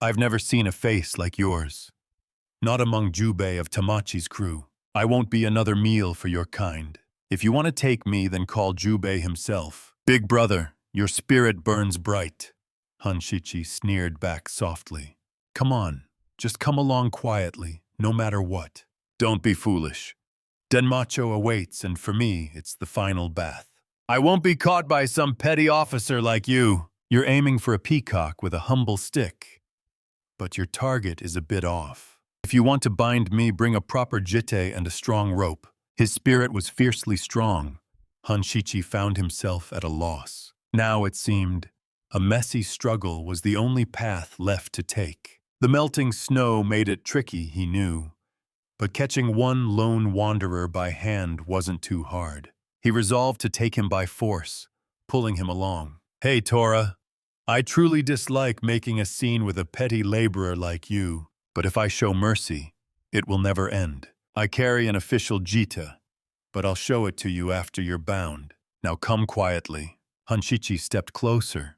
I've never seen a face like yours. Not among Jubei of Tamachi's crew. I won't be another meal for your kind. If you want to take me, then call Jubei himself. Big brother, your spirit burns bright. Hanshichi sneered back softly. Come on, just come along quietly, no matter what. Don't be foolish. Denmacho awaits, and for me, it's the final bath. I won't be caught by some petty officer like you. You're aiming for a peacock with a humble stick. But your target is a bit off. If you want to bind me, bring a proper jite and a strong rope. His spirit was fiercely strong. Hanshichi found himself at a loss. Now, it seemed, a messy struggle was the only path left to take. The melting snow made it tricky, he knew. But catching one lone wanderer by hand wasn't too hard. He resolved to take him by force, pulling him along. Hey, Tora, I truly dislike making a scene with a petty laborer like you, but if I show mercy, it will never end. I carry an official jita, but I'll show it to you after you're bound. Now come quietly. Hanshichi stepped closer,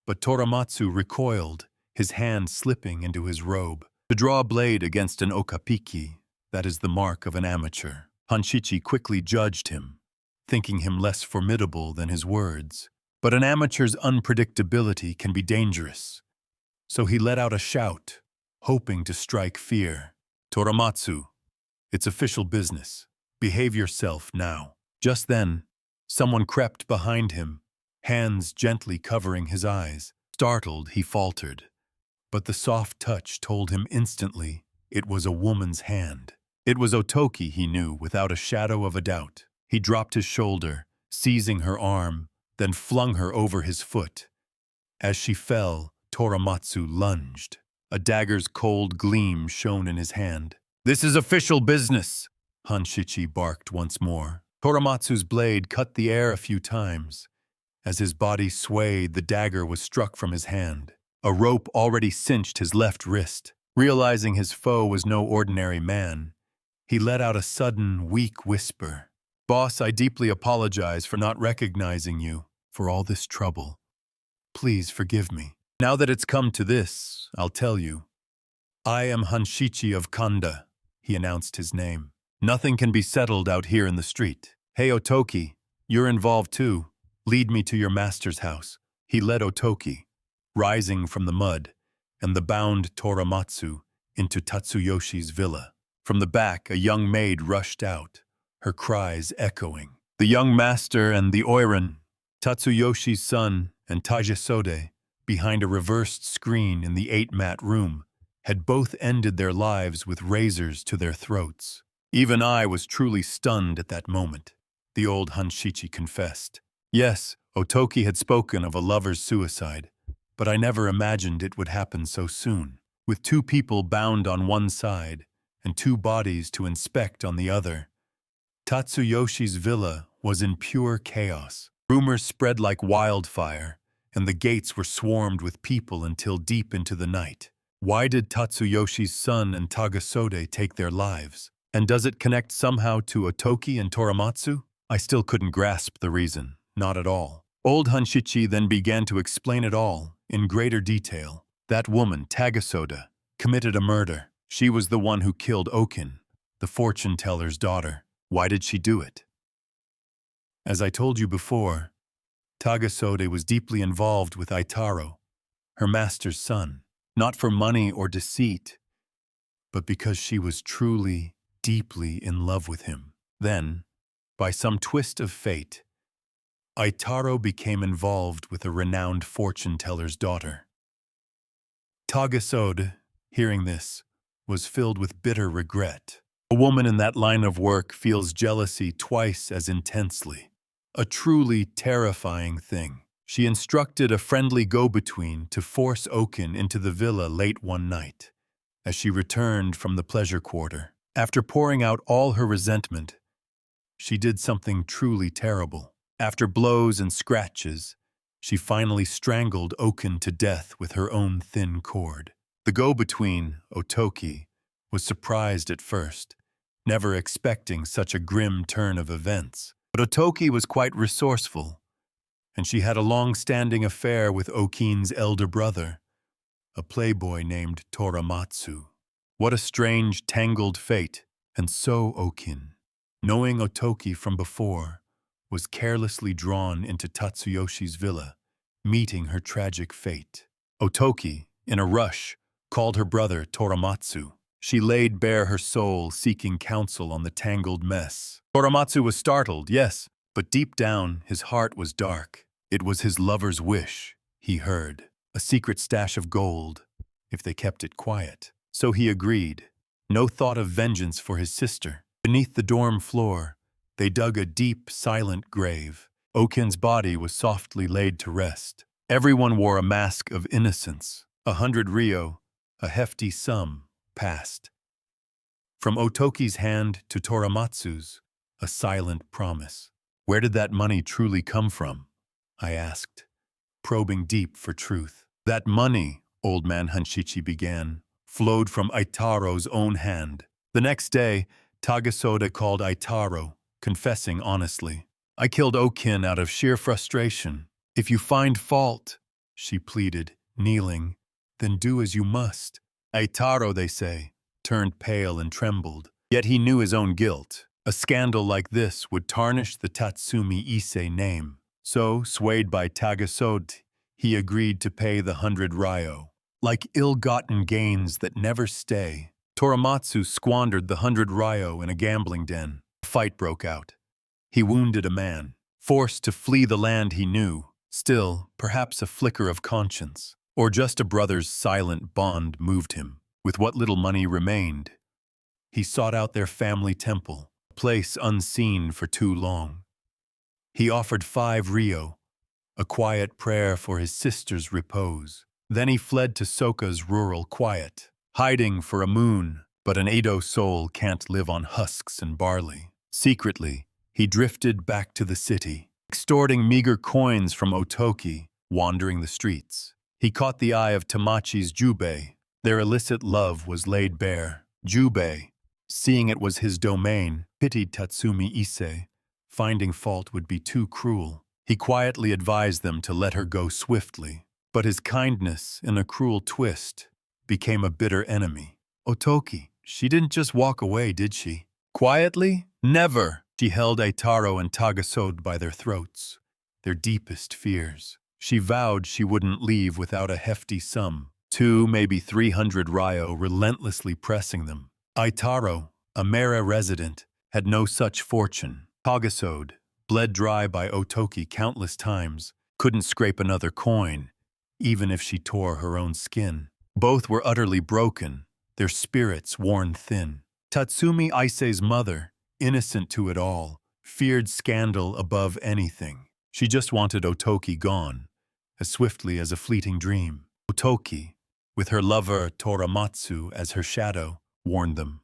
but Toramatsu recoiled, his hand slipping into his robe. To draw a blade against an okapiki, that is the mark of an amateur. Hanshichi quickly judged him, thinking him less formidable than his words. But an amateur's unpredictability can be dangerous. So he let out a shout, hoping to strike fear. Toramatsu, it's official business. Behave yourself now. Just then, someone crept behind him, hands gently covering his eyes. Startled, he faltered. But the soft touch told him instantly it was a woman's hand. It was Otoki, he knew, without a shadow of a doubt. He dropped his shoulder, seizing her arm, then flung her over his foot. As she fell, Toramatsu lunged. A dagger's cold gleam shone in his hand. This is official business, Hanshichi barked once more. Toramatsu's blade cut the air a few times. As his body swayed, the dagger was struck from his hand. A rope already cinched his left wrist. Realizing his foe was no ordinary man, he let out a sudden, weak whisper. Boss, I deeply apologize for not recognizing you, for all this trouble. Please forgive me. Now that it's come to this, I'll tell you. I am Hanshichi of Kanda, he announced his name. Nothing can be settled out here in the street. Hey, Otoki, you're involved too. Lead me to your master's house. He led Otoki, rising from the mud, and the bound Toramatsu into Tatsuyoshi's villa. From the back, a young maid rushed out, her cries echoing. The young master and the oiran, Tatsuyoshi's son and Tagesode, behind a reversed screen in the 8-mat room, had both ended their lives with razors to their throats. Even I was truly stunned at that moment, the old Hanshichi confessed. Yes, Otoki had spoken of a lover's suicide, but I never imagined it would happen so soon. With 2 people bound on one side and 2 bodies to inspect on the other, Tatsuyoshi's villa was in pure chaos. Rumors spread like wildfire, and the gates were swarmed with people until deep into the night. Why did Tatsuyoshi's son and Tagesode take their lives? And does it connect somehow to Otoki and Toramatsu? I still couldn't grasp the reason, not at all. Old Hanshichi then began to explain it all, in greater detail. That woman, Tagesode, committed a murder. She was the one who killed Okin, the fortune-teller's daughter. Why did she do it? As I told you before, Tagesode was deeply involved with Aitaro, her master's son, not for money or deceit, but because she was truly, deeply in love with him. Then, by some twist of fate, Aitaro became involved with a renowned fortune-teller's daughter. Tagesode, hearing this, was filled with bitter regret. A woman in that line of work feels jealousy twice as intensely. A truly terrifying thing. She instructed a friendly go-between to force Okin into the villa late one night, as she returned from the pleasure quarter. After pouring out all her resentment, she did something truly terrible. After blows and scratches, she finally strangled Okin to death with her own thin cord. The go-between, Otoki, was surprised at first, never expecting such a grim turn of events. But Otoki was quite resourceful, and she had a long-standing affair with Okin's elder brother, a playboy named Toramatsu. What a strange, tangled fate, and so Okin, knowing Otoki from before, was carelessly drawn into Tatsuyoshi's villa, meeting her tragic fate. Otoki, in a rush, called her brother Toramatsu. She laid bare her soul, seeking counsel on the tangled mess. Toramatsu was startled, yes, but deep down his heart was dark. It was his lover's wish, he heard, a secret stash of gold, if they kept it quiet. So he agreed. No thought of vengeance for his sister. Beneath the dorm floor, they dug a deep, silent grave. Okin's body was softly laid to rest. Everyone wore a mask of innocence. 100 ryo, a hefty sum, passed. From Otoki's hand to Toramatsu's, a silent promise. Where did that money truly come from? I asked, probing deep for truth. That money, old man Hanshichi began, flowed from Aitaro's own hand. The next day, Tagasoda called Aitaro, confessing honestly. I killed Okin out of sheer frustration. If you find fault, she pleaded, kneeling, then do as you must. Aitaro, they say, turned pale and trembled. Yet he knew his own guilt. A scandal like this would tarnish the Tatsumi Ise name. So, swayed by Tagasode, he agreed to pay the 100 ryo. Like ill-gotten gains that never stay, Toramatsu squandered the 100 ryo in a gambling den. A fight broke out. He wounded a man, forced to flee the land he knew. Still, perhaps a flicker of conscience, or just a brother's silent bond moved him. With what little money remained, he sought out their family temple, a place unseen for too long. He offered 5 ryo, a quiet prayer for his sister's repose. Then he fled to Soka's rural quiet, hiding for a moon, but an Edo soul can't live on husks and barley. Secretly, he drifted back to the city, extorting meager coins from Otoki, wandering the streets. He caught the eye of Tamachi's Jubei. Their illicit love was laid bare. Jubei, seeing it was his domain, pitied Tatsumi Ise. Finding fault would be too cruel. He quietly advised them to let her go swiftly. But his kindness, in a cruel twist, became a bitter enemy. Otoki, she didn't just walk away, did she? Quietly? Never! She held Aitaro and Tagasode by their throats, their deepest fears. She vowed she wouldn't leave without a hefty sum, 2, maybe 300 ryo, relentlessly pressing them. Aitaro, a Mera resident, had no such fortune. Tagasode, bled dry by Otoki countless times, couldn't scrape another coin, even if she tore her own skin. Both were utterly broken, their spirits worn thin. Tatsumi Ise's mother, innocent to it all, feared scandal above anything. She just wanted Otoki gone, as swiftly as a fleeting dream. Otoki, with her lover Toramatsu as her shadow, warned them.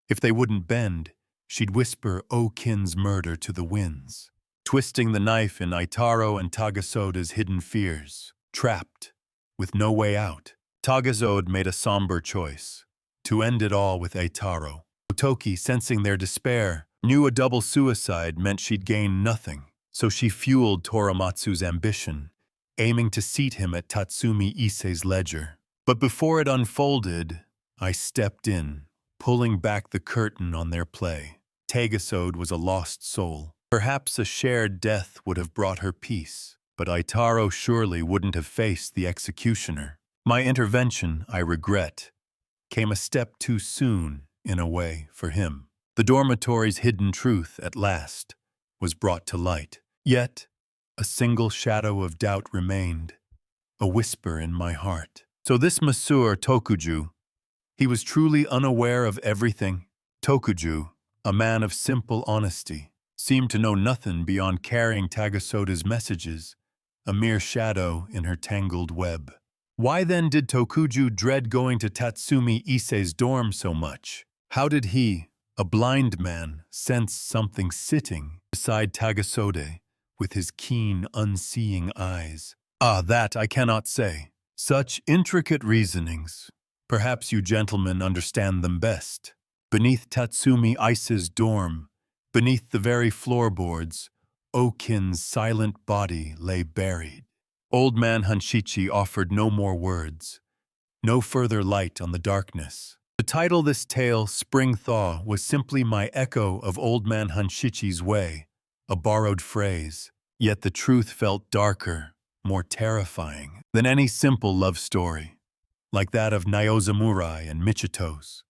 If they wouldn't bend, she'd whisper Okin's murder to the winds, twisting the knife in Aitaro and Tagasoda's hidden fears. Trapped, with no way out, Tagasode made a somber choice, to end it all with Aitaro. Otoki, sensing their despair, knew a double suicide meant she'd gain nothing, so she fueled Toramatsu's ambition, aiming to seat him at Tatsumi Ise's ledger. But before it unfolded, I stepped in, pulling back the curtain on their play. Tagasode was a lost soul. Perhaps a shared death would have brought her peace. But Aitaro surely wouldn't have faced the executioner. My intervention, I regret, came a step too soon, in a way, for him. The dormitory's hidden truth, at last, was brought to light. Yet, a single shadow of doubt remained, a whisper in my heart. So this Monsieur Tokuju, he was truly unaware of everything. Tokuju, a man of simple honesty, seemed to know nothing beyond carrying Tagasoda's messages, a mere shadow in her tangled web. Why then did Tokuju dread going to Tatsumi Ise's dorm so much? How did he, a blind man, sense something sitting beside Tagasode with his keen, unseeing eyes? Ah, that I cannot say. Such intricate reasonings. Perhaps you gentlemen understand them best. Beneath Tatsumi Ise's dorm, beneath the very floorboards, Okin's silent body lay buried. Old man Hanshichi offered no more words, No further light on the darkness. To title this tale Spring Thaw was simply my echo of Old Man Hanshichi's way, a borrowed phrase. Yet the truth felt darker, more terrifying than any simple love story, like that of Nyozamurai and Michito's.